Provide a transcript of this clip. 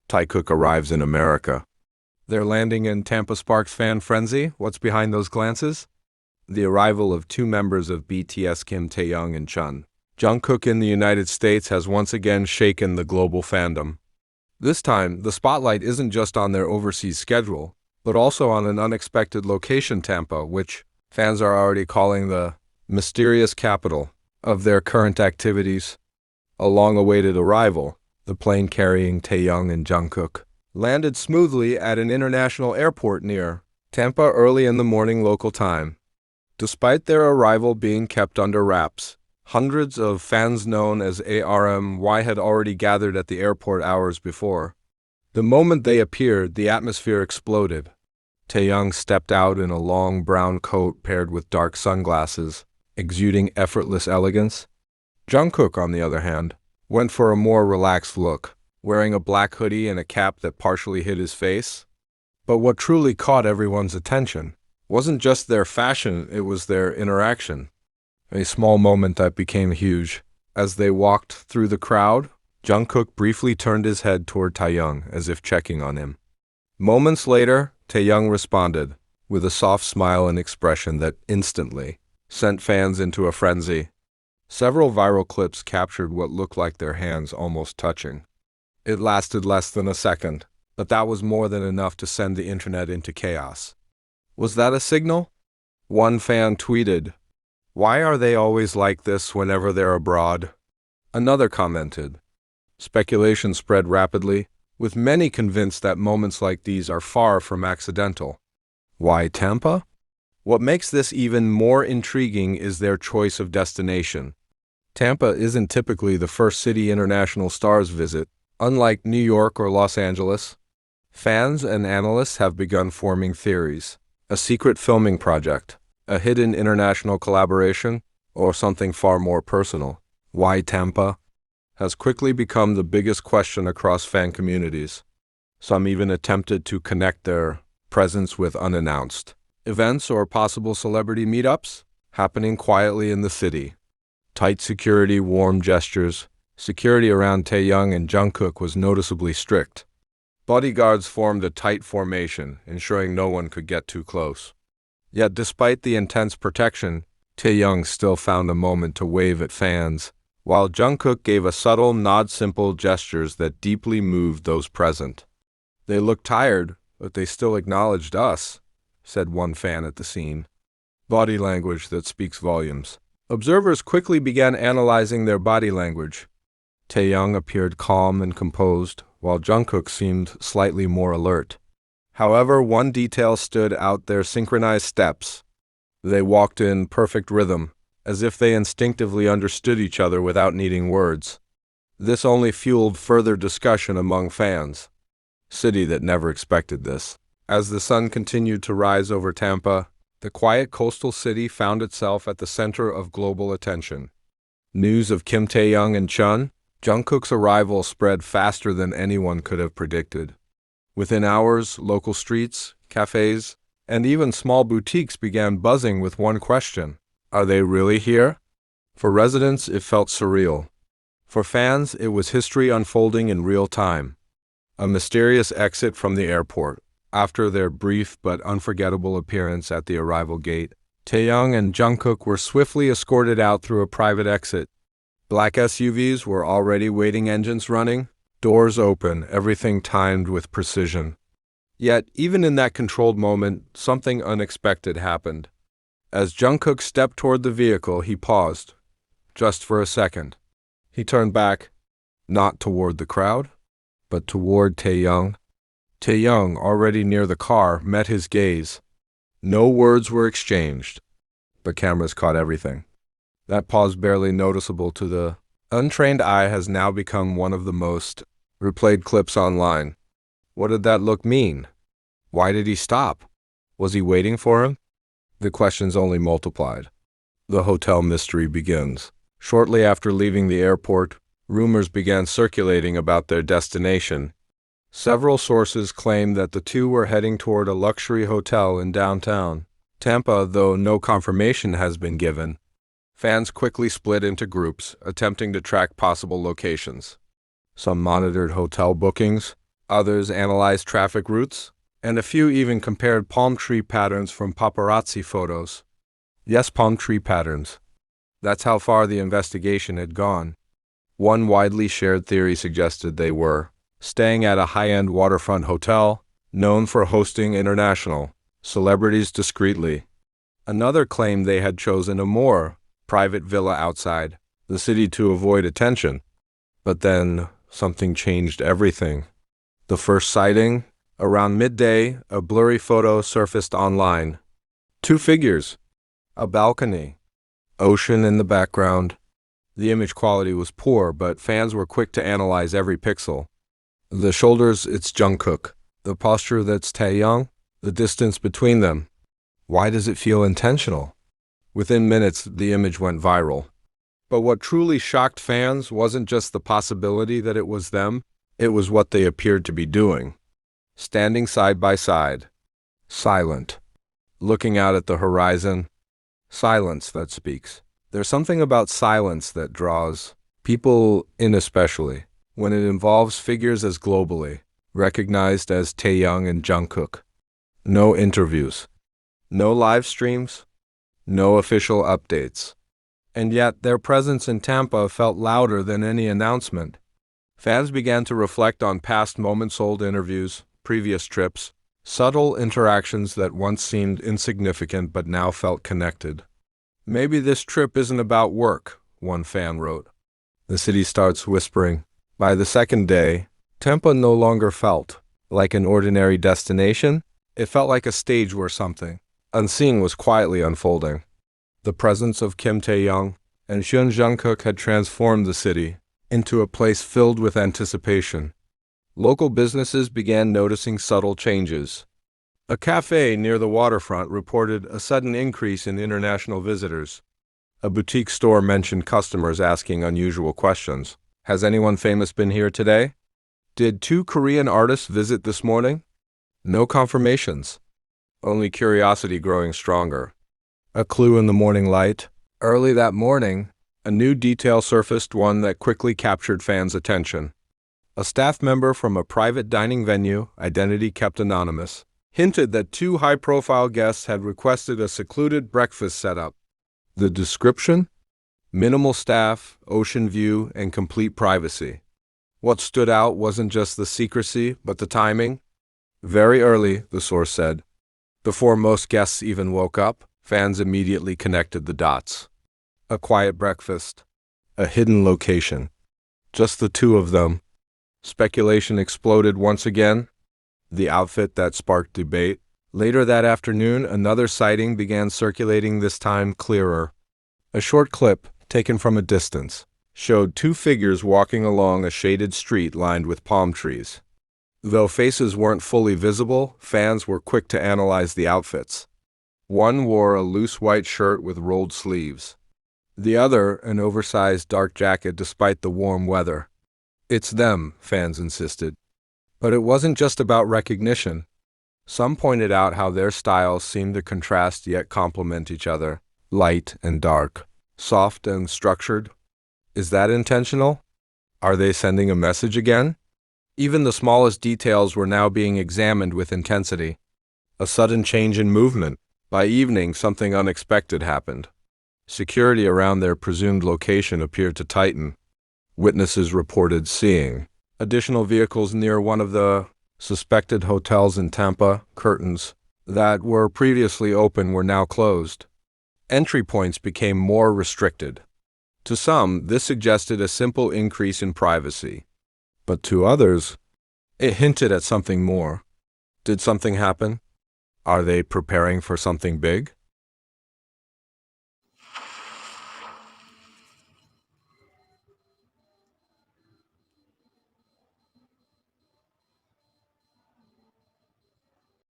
Taekook arrives in America. Their landing in Tampa sparks fan frenzy. What's behind those glances? The arrival of two members of BTS, Kim Taeyoung and Jungkook in the United States has once again shaken the global fandom. This time, the spotlight isn't just on their overseas schedule, but also on an unexpected location, Tampa, which fans are already calling the mysterious capital of their current activities. A long-awaited arrival, the plane carrying Taeyoung and Jungkook, landed smoothly at an international airport near Tampa early in the morning local time. Despite their arrival being kept under wraps, hundreds of fans known as ARMY had already gathered at the airport hours before. The moment they appeared, the atmosphere exploded. Taeyoung stepped out in a long brown coat paired with dark sunglasses, exuding effortless elegance. Jungkook, on the other hand, went for a more relaxed look, wearing a black hoodie and a cap that partially hid his face. But what truly caught everyone's attention wasn't just their fashion, it was their interaction. A small moment that became huge. As they walked through the crowd, Jungkook briefly turned his head toward Taeyoung as if checking on him. Moments later, Taeyoung responded with a soft smile and expression that instantly sent fans into a frenzy. Several viral clips captured what looked like their hands almost touching. It lasted less than a second, but that was more than enough to send the internet into chaos. Was that a signal? One fan tweeted, "Why are they always like this whenever they're abroad?" Another commented. Speculation spread rapidly, with many convinced that moments like these are far from accidental. Why Tampa? What makes this even more intriguing is their choice of destination. Tampa isn't typically the first city international stars visit, unlike New York or Los Angeles. Fans and analysts have begun forming theories. A secret filming project, a hidden international collaboration, or something far more personal. Why Tampa? Has quickly become the biggest question across fan communities. Some even attempted to connect their presence with unannounced events or possible celebrity meetups happening quietly in the city. Tight security, warm gestures. Security around Taeyoung and Jungkook was noticeably strict. Bodyguards formed a tight formation, ensuring no one could get too close. Yet despite the intense protection, Taeyoung still found a moment to wave at fans, while Jungkook gave a subtle nod, simple gestures that deeply moved those present. "They looked tired, but they still acknowledged us," said one fan at the scene. Body language that speaks volumes. Observers quickly began analyzing their body language. Taeyoung appeared calm and composed, while Jungkook seemed slightly more alert. However, one detail stood out: their synchronized steps. They walked in perfect rhythm, as if they instinctively understood each other without needing words. This only fueled further discussion among fans. City that never expected this. As the sun continued to rise over Tampa, the quiet coastal city found itself at the center of global attention. News of Kim Taeyoung and Jungkook's arrival spread faster than anyone could have predicted. Within hours, local streets, cafes, and even small boutiques began buzzing with one question: are they really here? For residents, it felt surreal. For fans, it was history unfolding in real time. A mysterious exit from the airport. After their brief but unforgettable appearance at the arrival gate, Taeyoung and Jungkook were swiftly escorted out through a private exit. Black SUVs were already waiting, engines running, doors open, everything timed with precision. Yet, even in that controlled moment, something unexpected happened. As Jungkook stepped toward the vehicle, he paused, just for a second. He turned back, not toward the crowd, but toward Taeyoung. Taeyoung, already near the car, met his gaze. No words were exchanged, but cameras caught everything. That pause, barely noticeable to the untrained eye, has now become one of the most replayed clips online. What did that look mean? Why did he stop? Was he waiting for him? The questions only multiplied. The hotel mystery begins. Shortly after leaving the airport, rumors began circulating about their destination. Several sources claimed that the two were heading toward a luxury hotel in downtown Tampa, though no confirmation has been given. Fans quickly split into groups, attempting to track possible locations. Some monitored hotel bookings, Others analyzed traffic routes, and a few even compared palm tree patterns from paparazzi photos. Yes, palm tree patterns. That's how far the investigation had gone. One widely shared theory suggested they were staying at a high-end waterfront hotel, known for hosting international celebrities discreetly. Another claimed they had chosen a more private villa outside the city to avoid attention. But then something changed everything. The first sighting, around midday, a blurry photo surfaced online. Two figures, a balcony, ocean in the background. The image quality was poor, but fans were quick to analyze every pixel. The shoulders, it's Jungkook. The posture, that's Taeyoung. The distance between them. Why does it feel intentional? Within minutes, the image went viral. But what truly shocked fans wasn't just the possibility that it was them, it was what they appeared to be doing. Standing side by side. Silent. Looking out at the horizon. Silence that speaks. There's something about silence that draws people in, especially when it involves figures as globally recognized as Taeyoung and Jungkook. No interviews. No live streams. No official updates. And yet their presence in Tampa felt louder than any announcement. Fans began to reflect on past moments, old interviews, previous trips, subtle interactions that once seemed insignificant but now felt connected. Maybe this trip isn't about work, one fan wrote. The city starts whispering. By the second day, Tampa no longer felt like an ordinary destination. It felt like a stage where something unseen was quietly unfolding. The presence of Kim Taeyoung and Shun Jungkook had transformed the city into a place filled with anticipation. Local businesses began noticing subtle changes. A cafe near the waterfront reported a sudden increase in international visitors. A boutique store mentioned customers asking unusual questions. Has anyone famous been here today? Did 2 Korean artists visit this morning? No confirmations. Only curiosity growing stronger. A clue in the morning light. Early that morning, a new detail surfaced, one that quickly captured fans' attention. A staff member from a private dining venue, identity kept anonymous, hinted that 2 high-profile guests had requested a secluded breakfast setup. The description? Minimal staff, ocean view, and complete privacy. What stood out wasn't just the secrecy, but the timing. Very early, the source said. Before most guests even woke up, fans immediately connected the dots. A quiet breakfast. A hidden location. Just the 2 of them. Speculation exploded once again. The outfit that sparked debate. Later that afternoon, another sighting began circulating, this time clearer. A short clip, taken from a distance, showed 2 figures walking along a shaded street lined with palm trees. Though faces weren't fully visible, fans were quick to analyze the outfits. One wore a loose white shirt with rolled sleeves. The other, an oversized dark jacket despite the warm weather. It's them, fans insisted. But it wasn't just about recognition. Some pointed out how their styles seemed to contrast yet complement each other. Light and dark. Soft and structured. Is that intentional? Are they sending a message again? Even the smallest details were now being examined with intensity. A sudden change in movement. By evening, something unexpected happened. Security around their presumed location appeared to tighten. Witnesses reported seeing additional vehicles near one of the suspected hotels in Tampa. Curtains that were previously open were now closed. Entry points became more restricted. To some, this suggested a simple increase in privacy. But to others, it hinted at something more. Did something happen? Are they preparing for something big?